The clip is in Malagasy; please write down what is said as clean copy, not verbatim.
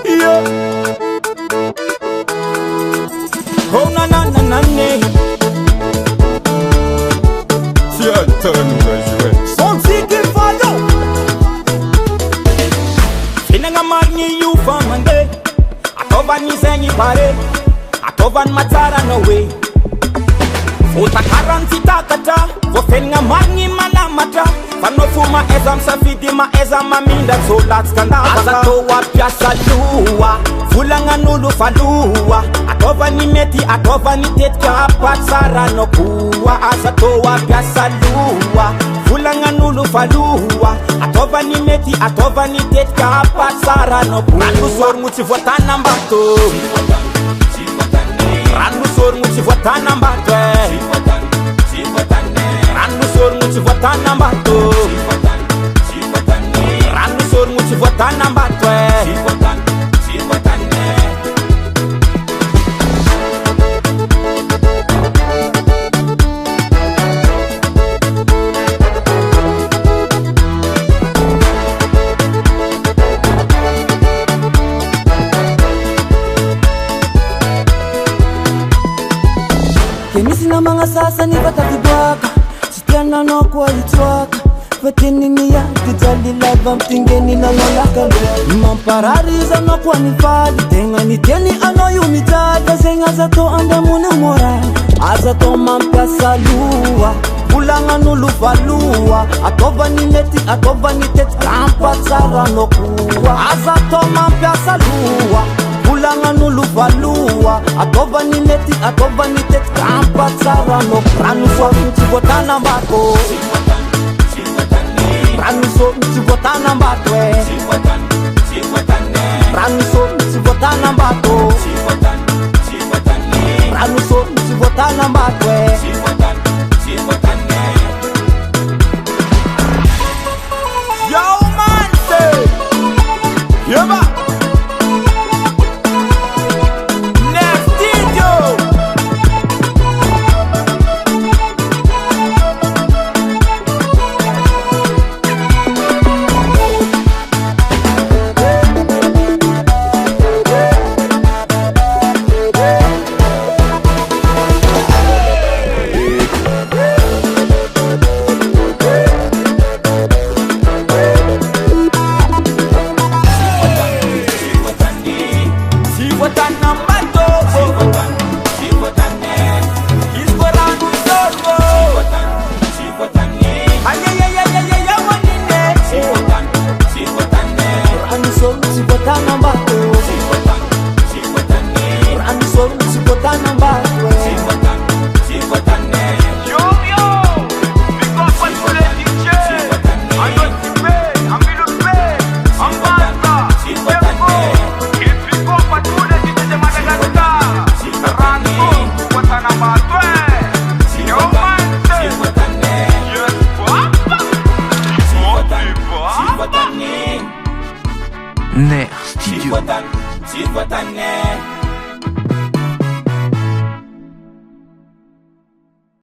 Yeah. Oh na na na na ne. Tiens, turn jouer. Son ticket Fayo. Finanga magni you famande. Atovan ni zengi pare. Atovan matara no way. Ota karanti takata. Vofenga magni malamata. Fanofuma ezam safidi ma ezam maminda so let's kanda azato wa piasa luwa fulanga nulu faluwa atova ni meti atova ni tetka patsara no kuwa azato wa piasa luwa fulanga nulu faluwa atova ni meti atova ni tetka patsara no kuwa randu sor muti Voatana mbato randu sor muti Voatana mbato randu sor muti Voatana mbato randu sor muti Voatana mbato Kenisi na mga sasa ni batatibaka sitiana no kwa itwaka Vatini ni ya kijali lava mpingeni na lolaka Mamparariza no kwa nifali Tenga ni teni ano yumitaka Zenga zato anda mune mora Azato mampia salua Ulanga nuluvalua Atova ni neti atova ni teti Kampa tsara no kuwa Azato mampia salua Ulanga nuluvalua Atova ni neti atova ni teti Kampa tsara no kuwa Ranu swa kuti Voatana mbako Ranu so kuti Voatana mbako Ranu so kuti Voatana mbako Ranu so kuti Voatana mbako Yo man say Yeba Next video Voatana mbato Ranu so kuti Voatana mbako Ranu so kuti Voatana mbako Ner Studio. Voatana